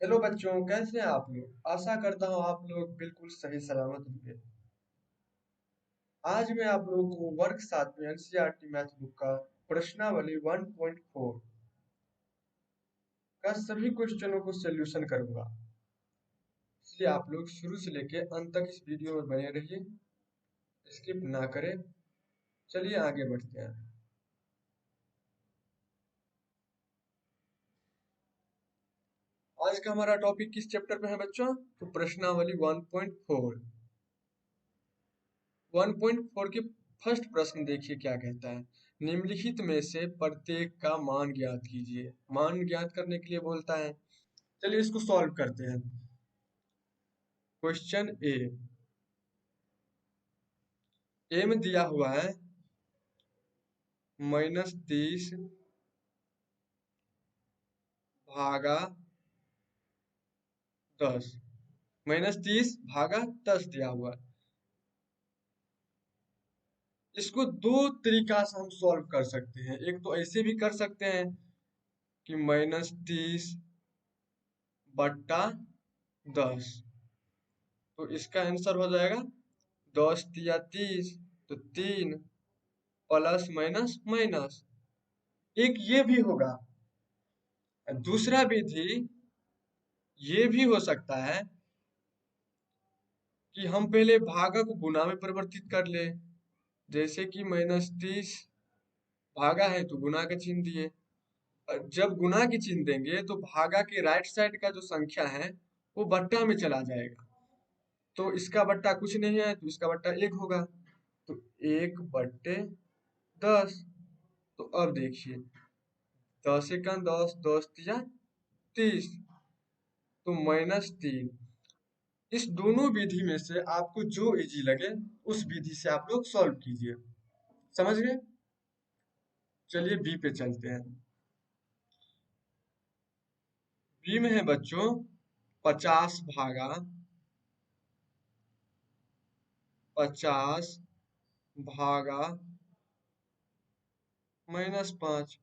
Hello बच्चों, कैसे हैं आप लोग। आशा करता हूँ आप लोग बिल्कुल सही सलामत होंगे। आज मैं आप लोगों को वर्ग 7 में एनसीईआरटी मैथ बुक का प्रश्नावली 1.4 का सभी क्वेश्चनों को सॉल्यूशन करूंगा। इसलिए आप लोग शुरू से लेके अंत तक इस वीडियो में बने रहिए, स्किप ना करें। चलिए आगे बढ़ते हैं। आज का हमारा टॉपिक किस चैप्टर में है बच्चों? तो प्रश्नावली 1.4। 1.4 के फर्स्ट प्रश्न देखिए क्या कहता है। निम्नलिखित में से प्रत्येक का मान ज्ञात कीजिए। मान ज्ञात करने के लिए बोलता है। चलिए इसको सॉल्व करते हैं। क्वेश्चन ए में दिया हुआ है -30 भागा 10। -30 भागा 10 दिया हुआ है। इसको दो तरीका से हम सॉल्व कर सकते हैं। एक तो ऐसे भी कर सकते हैं कि -30 बट्टा 10, तो इसका आंसर हो जाएगा 10 या 30 तो 3 प्लस माइनस माइनस। एक ये भी होगा। दूसरा विधि ये भी हो सकता है कि हम पहले भागा को गुणा में परिवर्तित कर ले। जैसे कि -30 भागा है तो गुणा का चिन्ह दिए। और जब गुणा की चिन्ह देंगे तो भागा के राइट साइड का जो संख्या है वो बट्टा में चला जाएगा। तो इसका बट्टा कुछ नहीं है तो इसका बट्टा 1 होगा। तो 1/10। तो अब देखिए 10 एकम 10, 10 तिया 30, तो -3। इस दोनों विधि में से आपको जो इजी लगे उस विधि से आप लोग सॉल्व कीजिए। समझ गए? चलिए बी पे चलते हैं। बी में है बच्चों 50 भागा 50 भागा -5।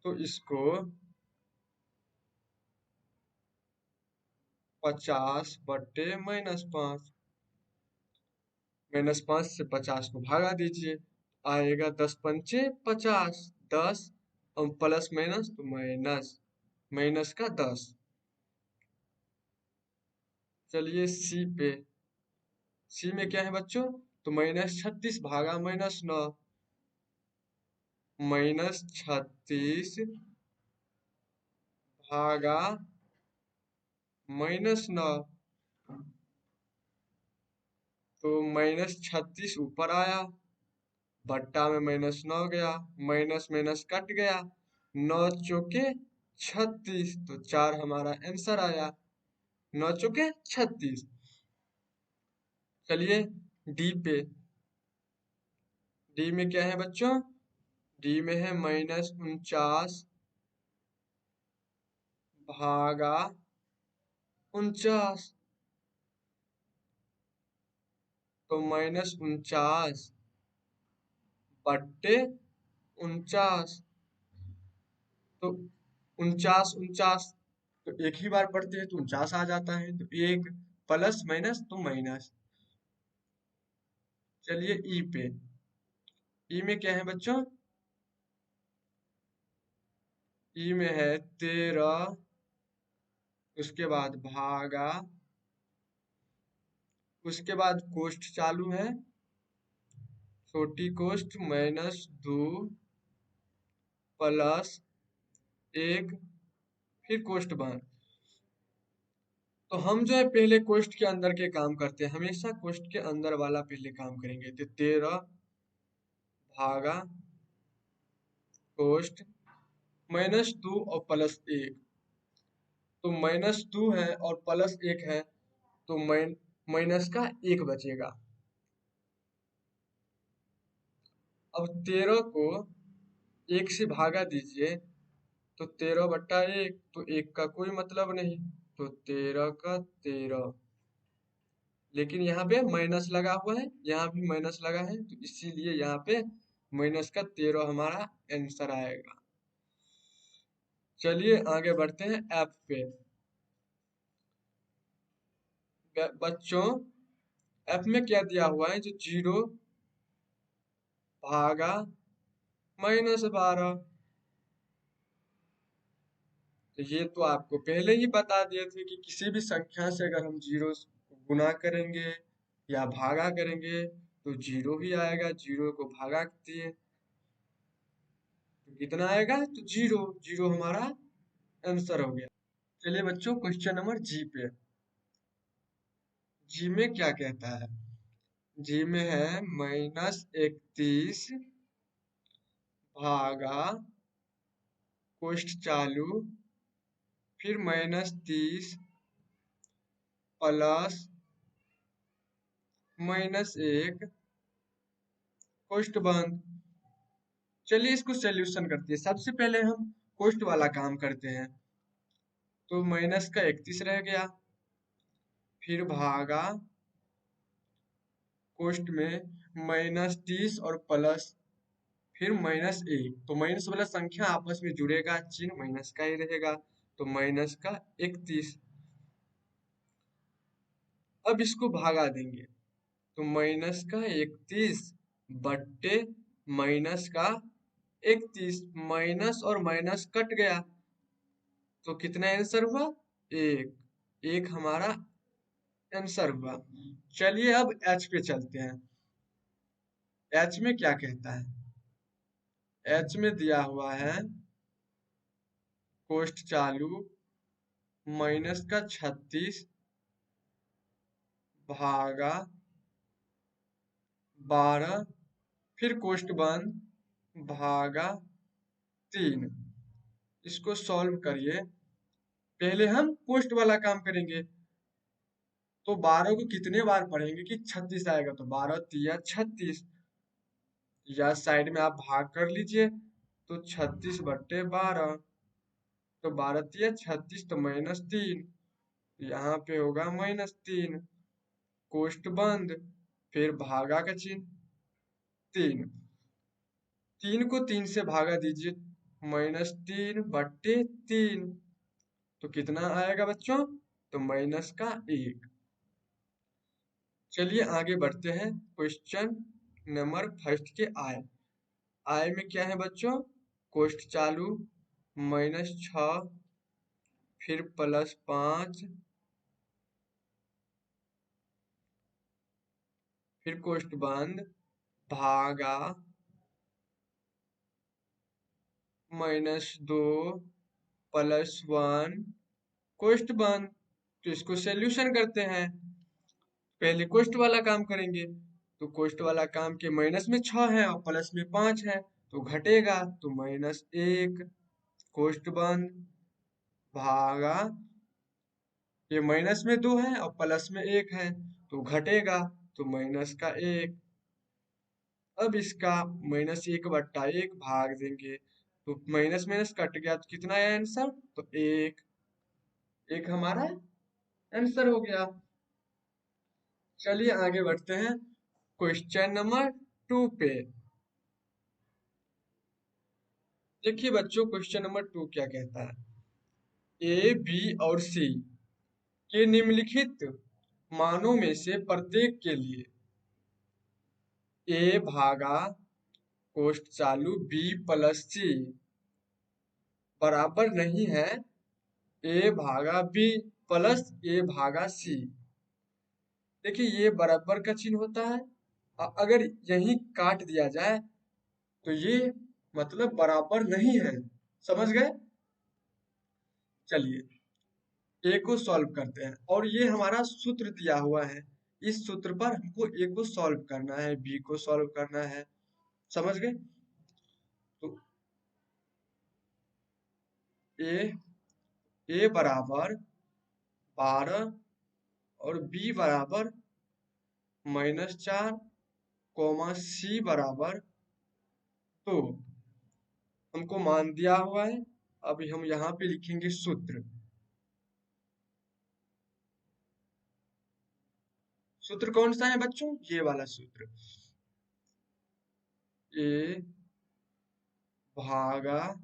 तो इसको 50/-5, -5 से 50 को भागा दीजिए। आएगा 10 पंचे 50, 10 और प्लस माइनस तो माइनस, माइनस का 10। चलिए सी पे। सी में क्या है बच्चों? तो -36 भागा -9, -36 भागा -9। तो -36 ऊपर आया, बट्टा में -9 गया, माइनस माइनस कट गया, 9 चौके 36, तो 4 हमारा आंसर आया। 9 चौके 36। चलिए डी पे। डी में क्या है बच्चों? डी में है -49 भागा 49। तो -49 बट्टे 49। तो 49 49 तो एक ही बार पढ़ते हैं तो 49 आ जाता है। तो एक प्लस माइनस तो माइनस। चलिए ई पे। ई में क्या है बच्चों? ई में है 13, उसके बाद भागा, उसके बाद कोष्ठ चालू है, छोटी कोष्ठ -2 +1, फिर कोष्ठ बंद। तो हम जो है पहले कोष्ठ के अंदर के काम करते हैं, हमेशा कोष्ठ के अंदर वाला पहले काम करेंगे। तो 13 भागा कोष्ठ -2 और +1। तो -2 है और +1 है तो माइनस का 1 बचेगा। अब 13 को 1 से भागा दीजिए तो 13/1, तो 1 का कोई मतलब नहीं, तो 13 का 13। लेकिन यहाँ पे माइनस लगा हुआ है, यहाँ भी माइनस लगा है, तो इसीलिए यहाँ पे -13 हमारा आंसर आएगा। चलिए आगे बढ़ते हैं ऐप पे। बच्चों, ऐप में क्या दिया हुआ है, जो 0 भागा -12। तो ये तो आपको पहले ही बता दिए थे कि किसी भी संख्या से अगर हम 0 को गुना करेंगे या भागा करेंगे तो 0 ही आएगा। 0 को भागा दिए तो कितना आएगा, तो 0। 0 हमारा आंसर हो गया। चलिए बच्चों, क्वेश्चन नंबर जी पे। जी में क्या कहता है? जी में है -31 भागा कोष्ठ चालू, फिर -30 प्लस -1 कोष्ठ बंद। चलिए इसको सोल्यूशन करते हैं। सबसे पहले हम कोष्ठ वाला काम करते हैं। तो माइनस का 31 रह गया, फिर भागा कोष्ठ में -30 और प्लस फिर -1। तो माइनस वाला संख्या आपस में जुड़ेगा, चिन्ह माइनस का ही रहेगा, तो माइनस का 31। अब इसको भागा देंगे तो माइनस का 31 बट्टे माइनस का 31। माइनस और माइनस कट गया तो कितना आंसर हुआ, 1। 1 हमारा आंसर हुआ। चलिए अब एच पे चलते हैं। एच में क्या कहता है? एच में दिया हुआ है कोष्ठ चालू माइनस का 36 भागा 12, फिर कोष्ठ बंद भागा 3। इसको सॉल्व करिए। पहले हम कोष्ठ वाला काम करेंगे। तो 12 को कितने बार पढ़ेंगे कि 36 आएगा, तो 12 तिया 36, या साइड में आप भाग कर लीजिए तो 36 बट्टे 12, तो 12 तिया 36, तो -3, यहाँ पे होगा -3 कोष्ठ बंद, फिर भागा का चिन्ह 3। 3 को 3 से भागा दीजिए, -3 बट्टे 3, तो कितना आएगा बच्चों, तो माइनस का 1। चलिए आगे बढ़ते हैं। क्वेश्चन नंबर फर्स्ट के आय। आय में क्या है बच्चों, कोष्ठ चालू -6, फिर +5, फिर कोष्ठ बंद भागा -2 +1 कोष्ठ बंद। तो इसको सोल्यूशन करते हैं। पहले कोष्ठ वाला काम करेंगे। तो कोष्ठ वाला काम के माइनस में 6 है और प्लस में 5 है, तो घटेगा, तो -1 कोष्ठ बंद भागा, ये माइनस में 2 है और प्लस में 1 है, तो घटेगा, तो -1। अब इसका -1/1 भाग देंगे तो माइनस माइनस कट गया, तो कितना है आंसर, तो 1। 1 हमारा आंसर हो गया। चलिए आगे बढ़ते हैं क्वेश्चन नंबर 2 पे। देखिए बच्चों, क्वेश्चन नंबर 2 क्या कहता है? ए, बी और सी के निम्नलिखित मानों में से प्रत्येक के लिए ए भागा कोष्ठ चालू बी प्लस सी बराबर नहीं है ए भागा बी प्लस ए भागा सी। देखिए ये बराबर का चिन्ह होता है। अगर यही काट दिया जाए तो ये मतलब बराबर नहीं है। समझ गए? चलिए ए को सॉल्व करते हैं, और ये हमारा सूत्र दिया हुआ है। इस सूत्र पर हमको ए को सॉल्व करना है, बी को सॉल्व करना है। समझ गए? तो ए ए बराबर 12 और बी बराबर -4, सी बराबर 2। हमको मान दिया हुआ है। अभी हम यहाँ पे लिखेंगे सूत्र। सूत्र कौन सा है बच्चों, ये वाला सूत्र। ए भागा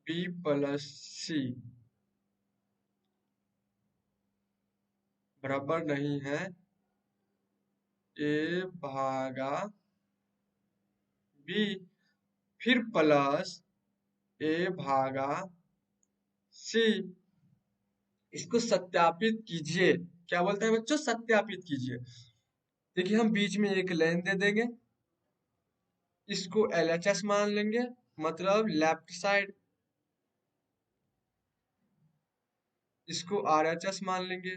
बी प्लस सी बराबर नहीं है ए भागा बी, फिर प्लस ए भागा सी। इसको सत्यापित कीजिए। क्या बोलते हैं बच्चों? सत्यापित कीजिए। देखिए हम बीच में एक लाइन दे देंगे, इसको LHS मान लेंगे, मतलब लेफ्ट साइड। इसको RHS मान लेंगे।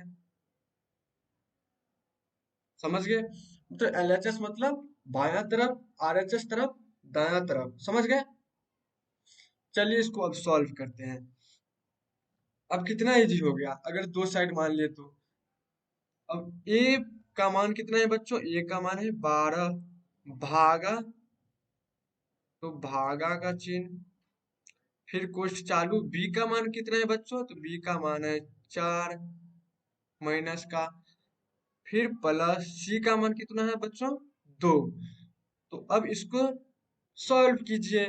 समझ गए? तो LHS मतलब बायां तरफ, RHS तरफ दायां तरफ। समझ गए? चलिए इसको अब सॉल्व करते हैं। अब कितना इजी हो गया अगर दो साइड मान लिए तो। अब ए का मान कितना है बच्चों? ए का मान है 12 भागा, तो भागा का चिन्ह, फिर कोष्ठ चालू। बी का मान कितना है बच्चों? तो बी का मान है 4 माइनस का, फिर प्लस सी का मान कितना है बच्चों? 2। तो अब इसको सॉल्व कीजिए।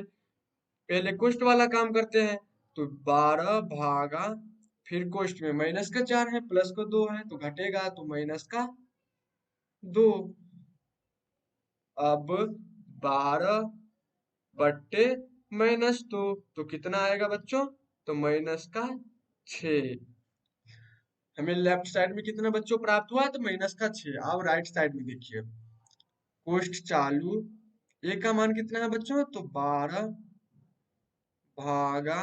पहले कोष्ठ वाला काम करते हैं। तो 12 भागा, फिर कोष्ठ में माइनस का 4 है, प्लस का 2 है, तो घटेगा तो माइनस का 2। अब 12 बट्टे -2, तो कितना आएगा बच्चों? तो माइनस का 6। हमें लेफ्ट साइड में कितना बच्चों प्राप्त हुआ? तो माइनस का 6। अब राइट साइड में देखिए, कोष्ठ चालू, ए का मान कितना है बच्चों? तो 12 भागा,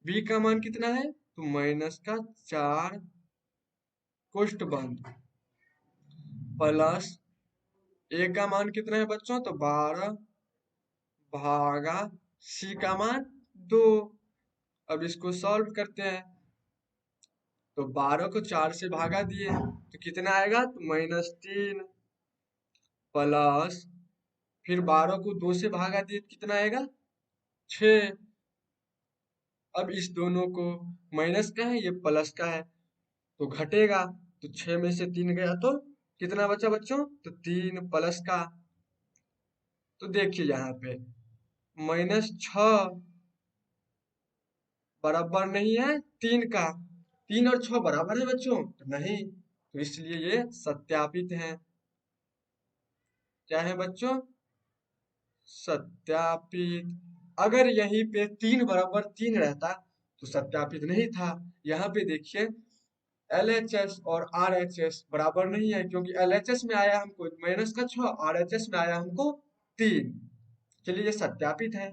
बी का मान कितना है? तो माइनस का 4, कोष्ठ बंद, प्लस ए का मान कितना है बच्चों? तो 12 भागा, सी का मान 2। अब इसको सॉल्व करते हैं। तो 12 को 4 से भागा दिए तो कितना आएगा? तो -3, प्लस फिर 12 को 2 से भागा दिए तो कितना आएगा? 6। अब इस दोनों को, माइनस का है ये प्लस का है, तो घटेगा। तो 6 में से 3 गया तो कितना बचा बच्चों? तो 3 प्लस का। तो देखिए यहाँ पे -6 बराबर नहीं है 3 का। 3 और 6 बराबर है बच्चों? तो नहीं, तो इसलिए ये सत्यापित है। क्या है बच्चों? सत्यापित। अगर यहीं पे 3 बराबर 3 रहता तो सत्यापित नहीं था। यहाँ पे देखिए LHS और RHS बराबर नहीं है, क्योंकि LHS में आया हमको माइनस का 6, RHS में आया हमको 3। चलिए ये सत्यापित है।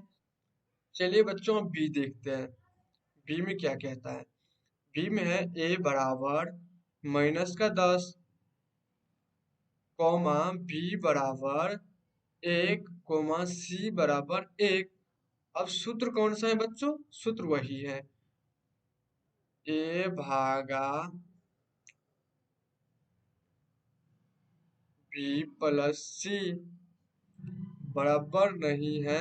चलिए बच्चों अब बी देखते हैं। बी में क्या कहता है? बी में है a बराबर -10, कॉमा बी बराबर 1, कॉमा सी बराबर 1। अब सूत्र कौन सा है बच्चों? सूत्र वही है, a भागा b प्लस सी बराबर नहीं है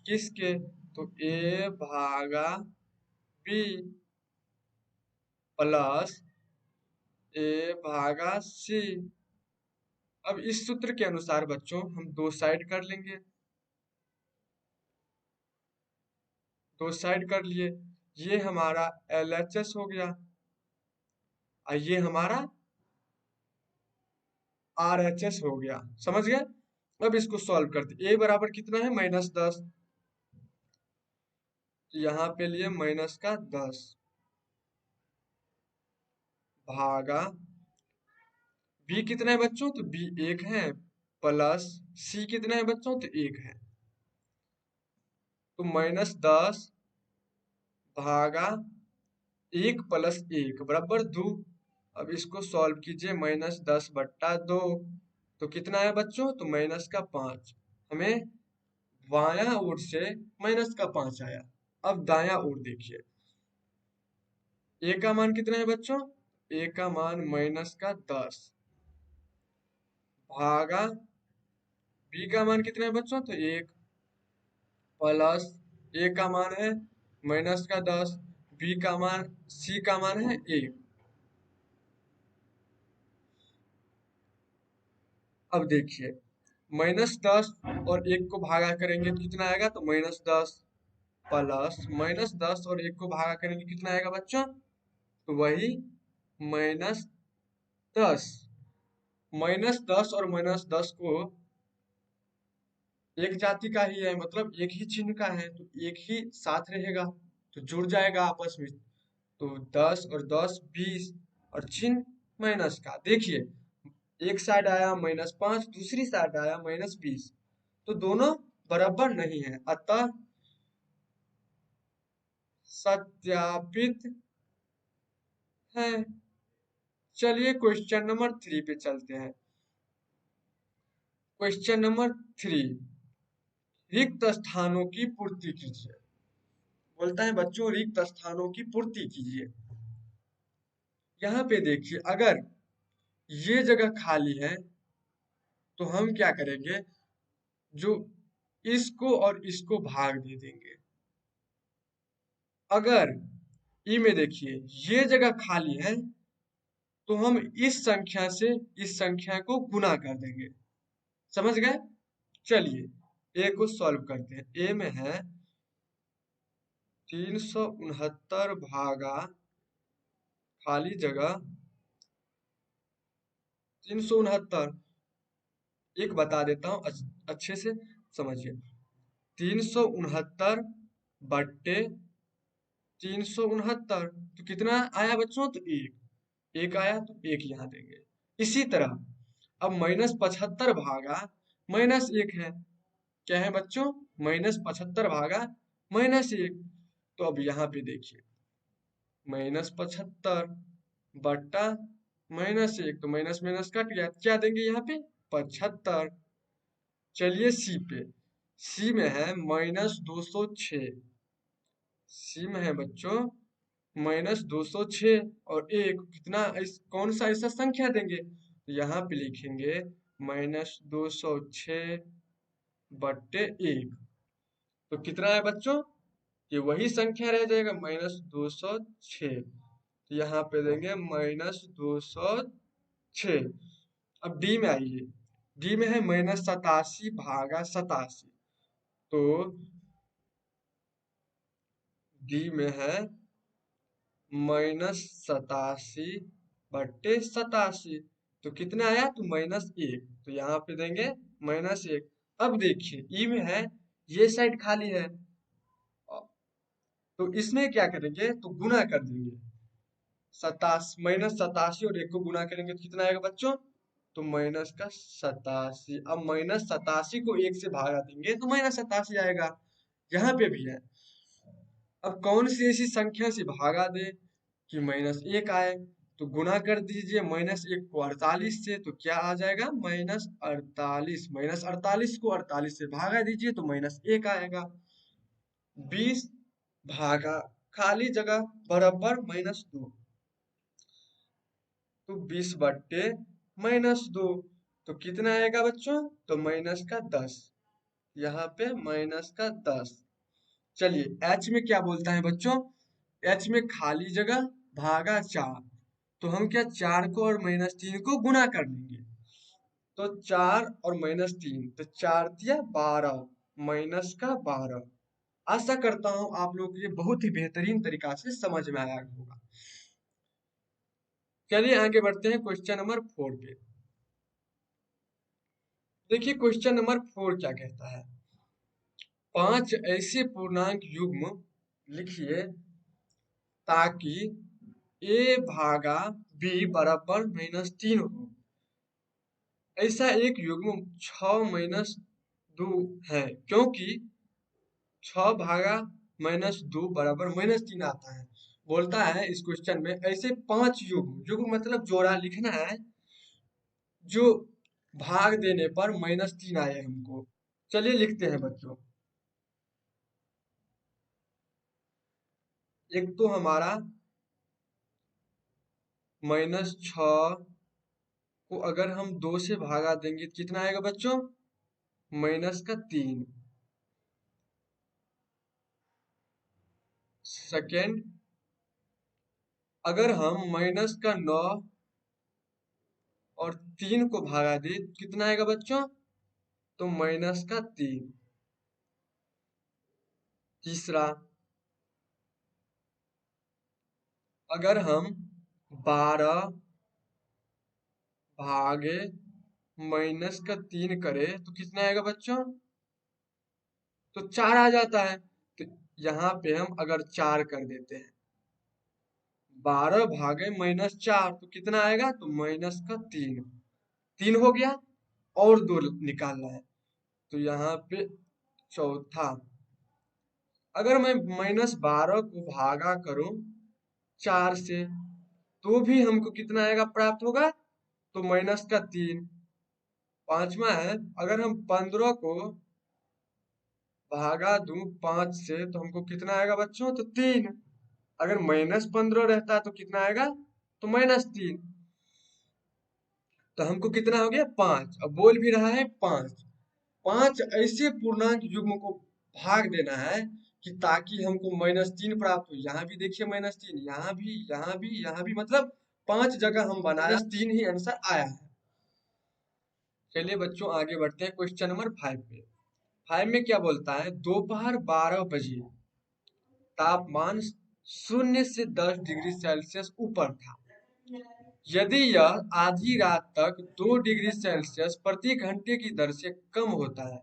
किसके? तो a भागा b प्लस a भागा c। अब इस सूत्र के अनुसार बच्चों हम दो साइड कर लेंगे। दो साइड कर लिए, ये हमारा LHS हो गया और ये हमारा RHS हो गया। समझ गए? अब इसको सॉल्व करते। a बराबर कितना है? -10, यहाँ पे लिए माइनस का 10 भागा, b कितना है बच्चों? तो b 1 है, प्लस c कितना है बच्चों? तो 1 है, तो -10 भागा 1 प्लस 1 बराबर 2। अब इसको सॉल्व कीजिए, -10 बट्टा 2, तो कितना है बच्चों? तो माइनस का 5। हमें बायां ओर से माइनस का 5 आया। अब दायां ओर देखिए, a का मान कितना है बच्चों? a का मान माइनस का 10 भागा, b का मान कितना है बच्चों? तो 1, प्लस a का मान है माइनस का 10, b का मान, c का मान है 1। अब देखिए -10 और 1 को भागा करेंगे तो कितना आएगा? तो -10 प्लस -10 और 1 को भागा करेंगे कितना आएगा बच्चों? तो वही -10। -10 और -10 को एक जाति का ही है, मतलब एक ही चिन्ह का है, तो एक ही साथ रहेगा, तो जुड़ जाएगा आपस में। तो 10 और 10 20 और चिन्ह माइनस का। देखिए एक साइड आया -5, दूसरी साइड आया -20, तो दोनों बराबर नहीं है, अतः सत्यापित है। चलिए क्वेश्चन नंबर 3 पे चलते हैं। क्वेश्चन नंबर 3, रिक्त स्थानों की पूर्ति कीजिए। बोलता है बच्चों रिक्त स्थानों की पूर्ति कीजिए। यहाँ पे देखिए अगर ये जगह खाली है तो हम क्या करेंगे, जो इसको और इसको भाग दे देंगे। अगर ई में देखिए ये जगह खाली है तो हम इस संख्या से इस संख्या को गुना कर देंगे। समझ गए? चलिए ए को सॉल्व करते हैं। ए में है 369 भागा खाली जगह 369। एक बता देता हूँ अच्छे से समझिए। 369 बट्टे 369, तो कितना आया बच्चों? तो एक आया, तो एक यहाँ देंगे। इसी तरह अब -75 भागा -1 है। क्या है बच्चों? -75 भागा -1। तो अब यहाँ पे देखिए -75 बट्टा -1, तो माइनस माइनस कट गया, क्या देंगे यहाँ पे? 75। चलिए सी पे। सी में है -206। सी में है बच्चों -206 और एक कितना कौन सा ऐसा संख्या देंगे? तो यहाँ पे लिखेंगे -206 बट्टे 1। तो कितना है बच्चों? ये वही संख्या रह जाएगा -206। तो यहाँ पे देंगे -206। अब डी में आइए। डी में है -87 भागा 87। तो डी में है -87 बट्टे 87। तो कितना आया? तो -1। तो यहाँ पे देंगे -1। अब देखिए ई में है ये साइड खाली है, तो इसमें क्या करेंगे? तो गुना कर देंगे। 87 -87 और 1 को गुना करेंगे तो कितना आएगा बच्चों? तो -87। अब -87 को 1 से भागा देंगे तो -87 आएगा। यहाँ पे भी है। अब कौन सी ऐसी संख्या से भागा दे कि -1 आए? तो गुना कर दीजिए -1 को 48 से, तो क्या आ जाएगा? -48। -48 को 48 से भागा दीजिए तो -1 आएगा। 20 भागा खाली जगह बराबर -2, तो 20 बट्टे -2, तो कितना आएगा बच्चों? तो -10। यहाँ पे -10। चलिए एच में क्या बोलता है बच्चों? एच में खाली जगह भागा 4, तो हम क्या 4 को और -3 को गुना कर लेंगे। तो 4 और -3, तो 4 दिया 12 -12। आशा करता हूँ आप लोग ये बहुत ही बेहतरीन तरीका से समझ में आया होगा। चलिए आगे बढ़ते हैं क्वेश्चन नंबर 4 पे। देखिए क्वेश्चन नंबर 4 क्या कहता है। 5 ऐसे पूर्णांक युग्म लिखिए ताकि a भागा b बराबर -3 हो। ऐसा एक युग्म 6 - 2 है, क्योंकि 6 भागा -2 बराबर -3 आता है। बोलता है इस क्वेश्चन में ऐसे 5 युग्म, युग्म मतलब जोड़ा लिखना है, जो भाग देने पर -3 आए हमको। चलिए लिखते हैं बच्चों। एक तो हमारा -6 को अगर हम 2 से भागा देंगे तो कितना आएगा बच्चों? -3। सेकेंड, अगर हम -9 और 3 को भागा दे तो कितना आएगा बच्चों? तो -3। तीसरा, अगर हम 12 भागे -3 करें तो कितना आएगा बच्चों? तो 4 आ जाता है। तो यहाँ पे हम अगर 4 कर देते हैं, 12 भागे -4 तो कितना आएगा? तो -3। 3 हो गया, और 2 निकालना है। तो यहाँ पे चौथा, अगर मैं -12 को भागा करूं 4 से, तो भी हमको कितना आएगा प्राप्त होगा? तो -3। पांचवा है, अगर हम 15 को भागा दूं 5 से, तो हमको कितना आएगा बच्चों? तो 3। अगर -15 रहता तो कितना आएगा? तो -3। तो हमको कितना हो गया? 5। अब बोल भी रहा है 5। 5 ऐसे पूर्णांक युग्म को भाग देना है कि ताकि हमको -3 प्राप्त हो। यहाँ भी देखिए -3, यहाँ भी, यहाँ भी, यहाँ भी, मतलब 5 जगह हम बनाया, 3 ही आंसर आया है। चलिए बच्चों आगे बढ़ते हैं क्वेश्चन नंबर 5 पे। 5 में क्या बोलता है? दोपहर 12 बजे तापमान 0 से 10 डिग्री सेल्सियस ऊपर था। यदि यह आधी रात तक 2 डिग्री सेल्सियस प्रति घंटे की दर से कम होता है,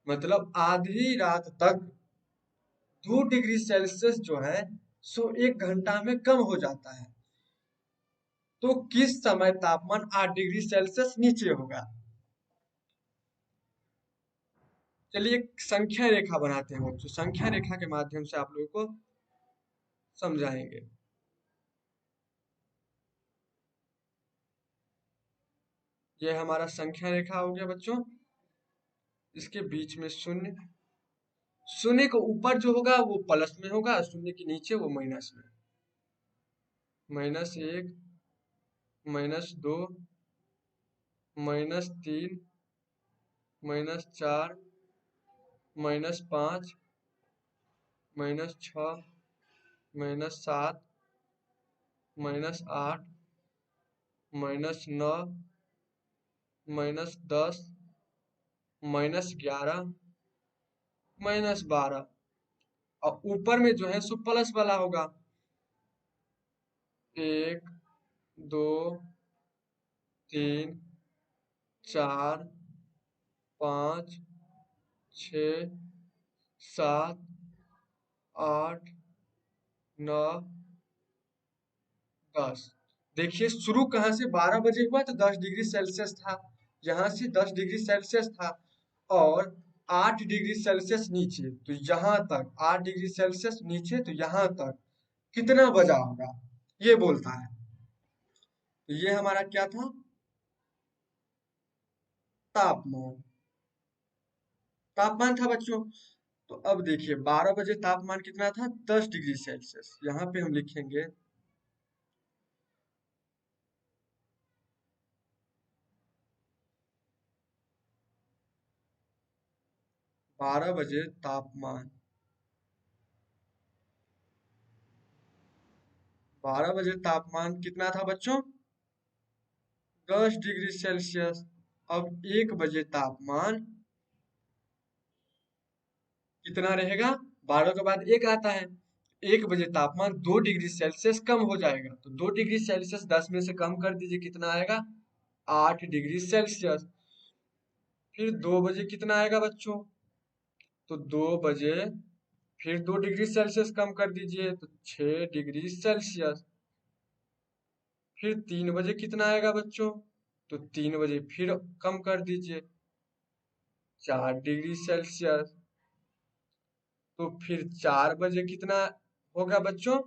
मतलब आधी रात तक 2 डिग्री सेल्सियस जो है सो 1 घंटा में कम हो जाता है, तो किस समय तापमान 8 डिग्री सेल्सियस नीचे होगा? चलिए एक संख्या रेखा बनाते हैं बच्चों। संख्या रेखा के माध्यम से आप लोगों को समझाएंगे। यह हमारा संख्या रेखा हो गया बच्चों। इसके बीच में शून्य, शून्य के ऊपर जो होगा वो प्लस में होगा, शून्य के नीचे वो माइनस में। -1, -2, -3, -4, -5, -6, -7, -8, -9, -10, -11, -12। और ऊपर में जो है सो प्लस वाला होगा। 1, 2, 3, 4, 5, 6, 7, 8, 9, 10। देखिए शुरू कहाँ से? 12 बजे हुआ तो 10 डिग्री सेल्सियस था, यहाँ से 10 डिग्री सेल्सियस था, और 8 डिग्री सेल्सियस नीचे, तो यहाँ तक 8 डिग्री सेल्सियस नीचे, तो यहाँ तक कितना बजा होगा ये बोलता है। तो ये हमारा क्या था? तापमान। तापमान था बच्चों। तो अब देखिए 12 बजे तापमान कितना था? 10 डिग्री सेल्सियस। यहाँ पे हम लिखेंगे 12 बजे तापमान, 12 बजे तापमान कितना था बच्चों? 10 डिग्री सेल्सियस। अब 1 बजे तापमान कितना रहेगा? 12 के बाद 1 आता है। 1 बजे तापमान 2 डिग्री सेल्सियस कम हो जाएगा, तो 2 डिग्री सेल्सियस 10 में से कम कर दीजिए, कितना आएगा? 8 डिग्री सेल्सियस। फिर 2 बजे कितना आएगा बच्चों? तो 2 बजे फिर 2 डिग्री सेल्सियस कम कर दीजिए, तो 6 डिग्री सेल्सियस। फिर 3 बजे कितना आएगा बच्चों? तो 3 बजे फिर कम कर दीजिए, 4 डिग्री सेल्सियस। तो फिर 4 बजे कितना होगा बच्चों?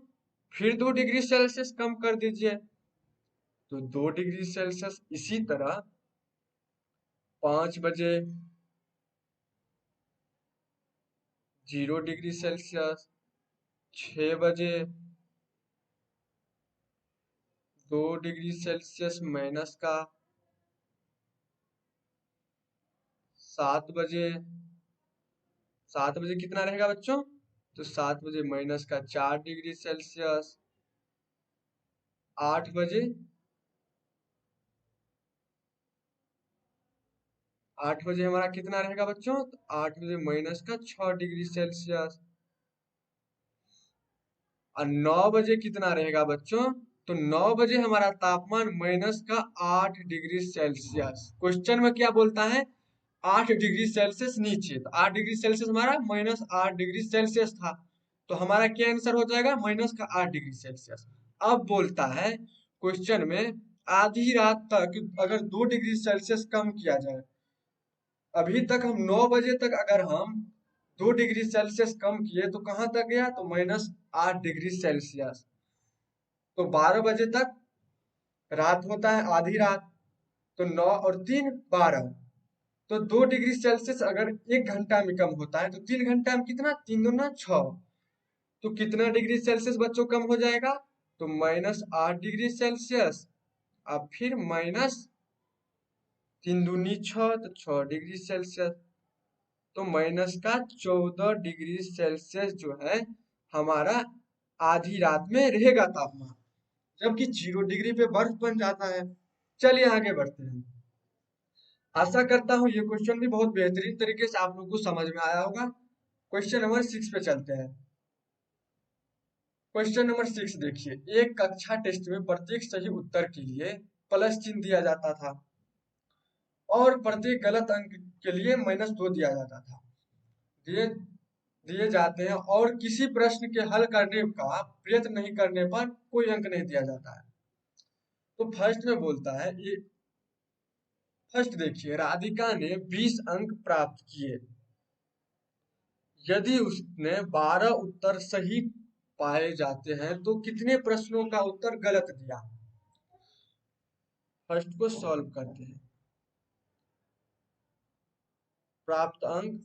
फिर 2 डिग्री सेल्सियस कम कर दीजिए, तो 2 डिग्री सेल्सियस। इसी तरह 5 बजे 0 डिग्री सेल्सियस, 6 बजे 2 डिग्री सेल्सियस माइनस का, 7 बजे, 7 बजे कितना रहेगा बच्चों? तो 7 बजे माइनस का 4 डिग्री सेल्सियस। 8 बजे, 8 बजे हमारा कितना रहेगा बच्चों? तो 8 बजे माइनस का 6 डिग्री सेल्सियस। और 9 बजे कितना रहेगा बच्चों? तो 9 बजे हमारा तापमान माइनस का 8 डिग्री सेल्सियस। क्वेश्चन में क्या बोलता है? 8 डिग्री सेल्सियस नीचे, तो 8 डिग्री सेल्सियस हमारा -8 डिग्री सेल्सियस था, तो हमारा क्या आंसर हो जाएगा? -8 डिग्री सेल्सियस। अब बोलता है क्वेश्चन में आधी रात तक अगर 2 डिग्री सेल्सियस कम किया जाए, अभी तक हम 9 बजे तक अगर हम 2 डिग्री सेल्सियस कम किए तो कहाँ तक गया? तो -8 डिग्री सेल्सियस। तो 12 बजे तक रात होता है, आधी रात, तो 9 और 3 12, तो 2 डिग्री सेल्सियस अगर 1 घंटा में कम होता है तो 3 घंटा में कितना? 3 दूना 6, तो कितना डिग्री सेल्सियस बच्चों कम हो जाएगा? तो -8 डिग्री सेल्सियस। अब फिर -3 दूनी 6, तो 6 डिग्री सेल्सियस। तो -14 डिग्री सेल्सियस जो है हमारा आधी रात में रहेगा तापमान, जबकि 0 डिग्री पे बर्फ बन जाता है। चलिए आगे बढ़ते हैं। आशा करता हूँ ये क्वेश्चन भी बहुत बेहतरीन तरीके से आप लोगों को समझ में आया होगा। क्वेश्चन नंबर 6 पे चलते हैं। क्वेश्चन नंबर 6 देखिए, एक कक्षा टेस्ट में प्रत्येक सही उत्तर के लिए प्लस चिन्ह दिया जाता था और प्रत्येक गलत अंक के लिए -2 दिया जाता था। दिए दिए जाते हैं और किसी प्रश्न के हल करने का प्रयत्न नहीं करने पर कोई अंक नहीं दिया जाता है। तो फर्स्ट में बोलता है ये, फर्स्ट देखिए, राधिका ने 20 अंक प्राप्त किए यदि उसने 12 उत्तर सही पाए जाते हैं तो कितने प्रश्नों का उत्तर गलत दिया? फर्स्ट को सॉल्व करते हैं। प्राप्त अंक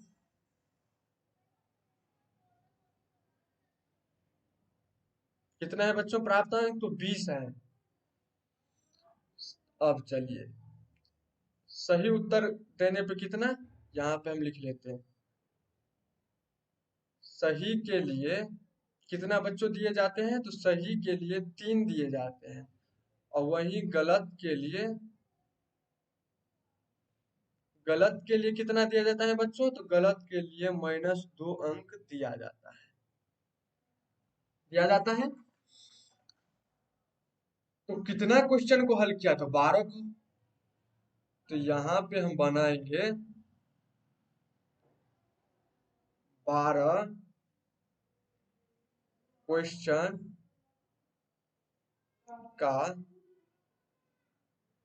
कितना है बच्चों? प्राप्त अंक तो 20 है। अब चलिए, सही उत्तर देने पे कितना, यहाँ पे हम लिख लेते हैं। सही के लिए कितना बच्चों दिए जाते हैं? तो सही के लिए 3 दिए जाते हैं, और वहीं गलत के लिए कितना दिया जाता है बच्चों? तो गलत के लिए -2 अंक दिया जाता है। तो कितना क्वेश्चन को हल किया? तो 12 को। तो यहाँ पे हम बनाएंगे 12 क्वेश्चन का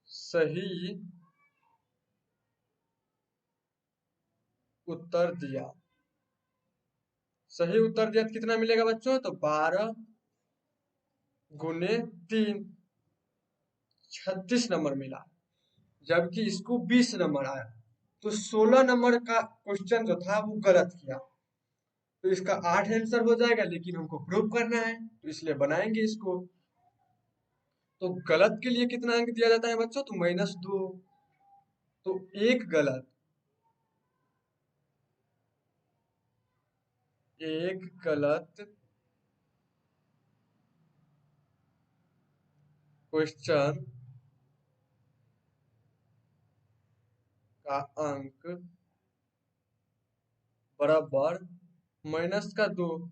सही उत्तर दिया। सही उत्तर दिया तो कितना मिलेगा बच्चों? तो 12 गुने 3, 36 नंबर मिला, जबकि इसको 20 नंबर आया। तो 16 नंबर का क्वेश्चन जो था वो गलत किया, तो इसका 8 आंसर हो जाएगा, लेकिन हमको प्रूव करना है तो इसलिए बनाएंगे इसको। तो गलत के लिए कितना अंक दिया जाता है बच्चों? तो -2। तो एक गलत क्वेश्चन का अंक बराबर -2।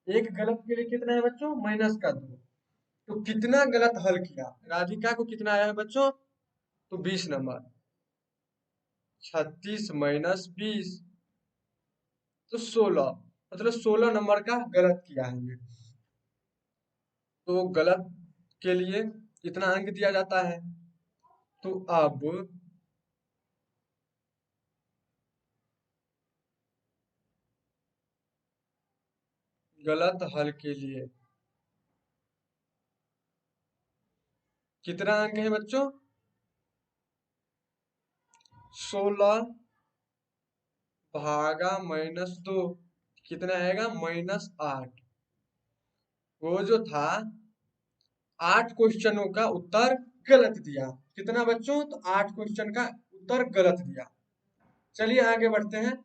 एक गलत के लिए कितना है बच्चों? -2। तो कितना गलत हल किया? राधिका को कितना आया है बच्चों? तो 20 नंबर। 36 - 20 तो 16, मतलब 16 नंबर का गलत किया है ये। तो गलत के लिए इतना अंक दिया जाता है। तो अब गलत हल के लिए कितना अंक है बच्चों? 16 भागा -2 कितना आएगा? -8। वो जो था 8 क्वेश्चनों का उत्तर गलत दिया। कितना बच्चों? तो 8 क्वेश्चन का उत्तर गलत दिया। चलिए आगे बढ़ते हैं।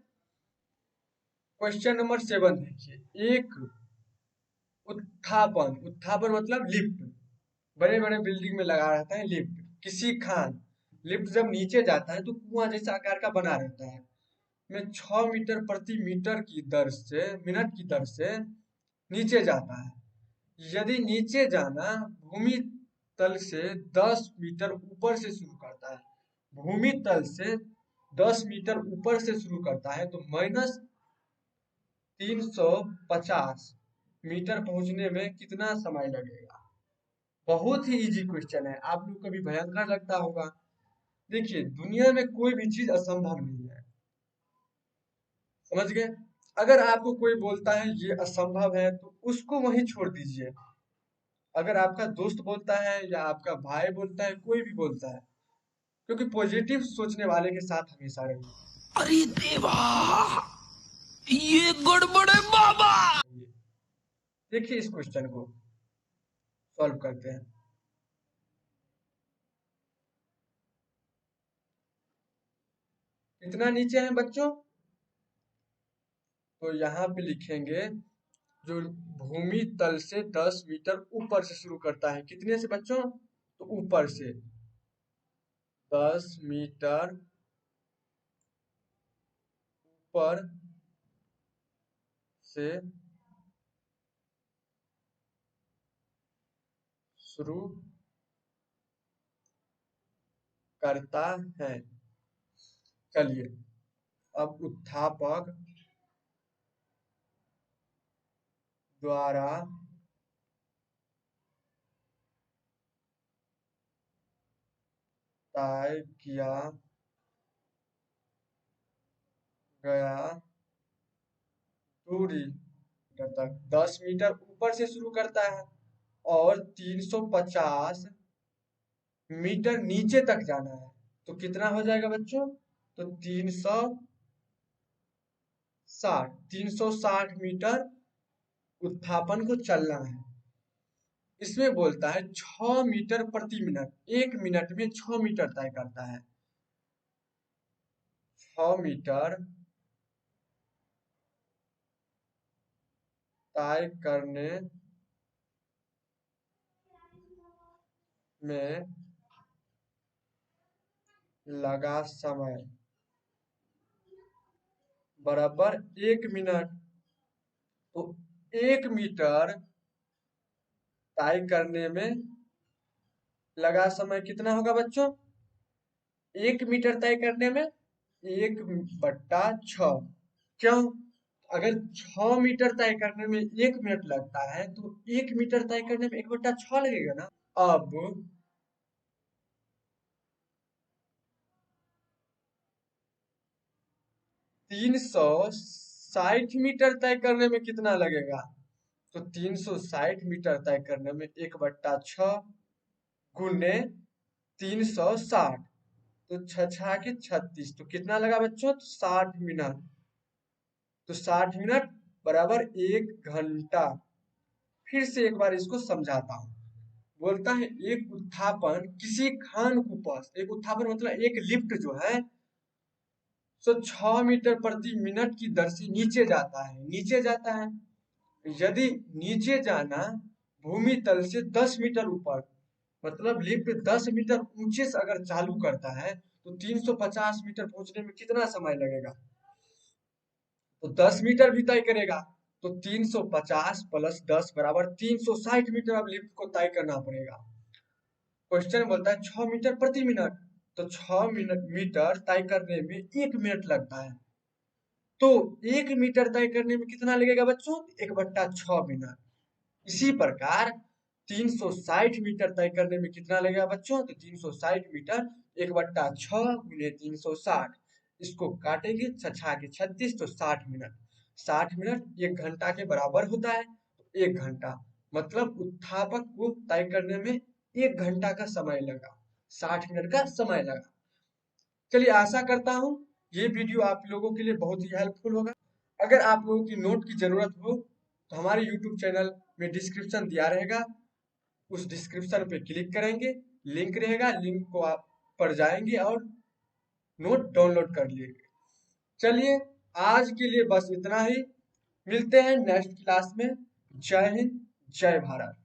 क्वेश्चन नंबर 7 देखिए, एक उत्थापन, उत्थापन मतलब लिफ्ट, बड़े बड़े बिल्डिंग में लगा रहता है लिफ्ट, किसी खान लिफ्ट जब नीचे जाता है तो कुआं जैसा आकार का बना रहता है, में 6 मीटर प्रति मीटर की दर से मिनट की दर से नीचे जाता है। यदि नीचे जाना भूमि तल से 10 मीटर ऊपर से शुरू करता है, भूमि तल से 10 मीटर ऊपर से शुरू करता है, तो माइनस 350 मीटर पहुंचने में कितना समय लगेगा? बहुत ही इजी क्वेश्चन है, आप लोग को भी भयंकर लगता होगा। देखिए, दुनिया में कोई भी चीज असंभव नहीं है, समझ गए? अगर आपको कोई बोलता है ये असंभव है तो उसको वहीं छोड़ दीजिए। अगर आपका दोस्त बोलता है या आपका भाई बोलता है, कोई भी बोलता है, क्योंकि पॉजिटिव सोचने वाले के साथ हमेशा रहिए। अरे देवा, ये गड़बड़ है बाबा। देखिए इस क्वेश्चन को सॉल्व करते हैं। कितना नीचे है बच्चों? तो यहाँ पे लिखेंगे जो भूमि तल से 10 मीटर ऊपर से शुरू करता है, कितने से बच्चों? तो ऊपर से 10 मीटर ऊपर से शुरू करता है। चलिए, अब उत्थापक द्वारा तय किया गया दूरी तक 10 मीटर ऊपर से शुरू करता है और 350 मीटर नीचे तक जाना है, तो कितना हो जाएगा बच्चों? तो 360 मीटर उत्थापन को चलना है। इसमें बोलता है 6 मीटर प्रति मिनट, 1 मिनट में 6 मीटर तय करता है। 6 मीटर तय करने में लगा समय बराबर 1 मिनट। तो 1 मीटर तय करने में लगा समय कितना होगा बच्चों? 1 मीटर तय करने में 1/6। क्यों? अगर 6 मीटर तय करने में 1 मिनट लगता है तो 1 मीटर तय करने में 1/6 लगेगा ना। अब 360 मीटर तय करने में कितना लगेगा? तो 360 मीटर तय करने में 1/6 गुने 360, तो 6 के 36, तो कितना लगा बच्चों? 60 मिनट। तो 60 मिनट बराबर 1 घंटा। फिर से एक बार इसको समझाता हूँ। बोलता है एक उत्थापन किसी खान कुपस, एक उत्थापन मतलब एक लिफ्ट जो है, सो 6 मीटर प्रति मिनट की दर से नीचे जाता है, नीचे जाता है। यदि नीचे जाना भूमि तल से 10 मीटर ऊपर, मतलब लिफ्ट 10 मीटर ऊंचे से अगर चालू करता है तो 350 मीटर पहुंचने में कितना समय लगेगा? तो 10 मीटर भी तय करेगा, तो 350 प्लस 10 बराबर 360 मीटर अब लिफ्ट को तय करना पड़ेगा। क्वेश्चन बोलता है 6 मीटर प्रति मिनट, तो 6 मीटर तय करने में 1 मिनट लगता है, तो 1 मीटर तय करने में कितना लगेगा बच्चों? 1/6 मिनट। इसी प्रकार 360 मीटर तय करने में कितना लगेगा बच्चों? तो 360 मीटर 1/6 गुने 360, इसको काटेंगे 6 के 36, तो 60 मिनट। 60 मिनट 1 घंटा के बराबर होता है, तो 1 घंटा मतलब उत्थापक को तय करने में 1 घंटा का समय लगा, 60 मिनट का समय लगा। चलिए, आशा करता हूँ ये वीडियो आप लोगों के लिए बहुत ही हेल्पफुल होगा। अगर आप लोगों की नोट की जरूरत हो तो हमारे यूट्यूब चैनल में डिस्क्रिप्शन दिया रहेगा, उस डिस्क्रिप्शन पे क्लिक करेंगे, लिंक रहेगा, लिंक को आप पर जाएंगे और नोट डाउनलोड कर लिए। चलिए, आज के लिए बस इतना ही, मिलते हैं नेक्स्ट क्लास में। जय हिंद, जय भारत।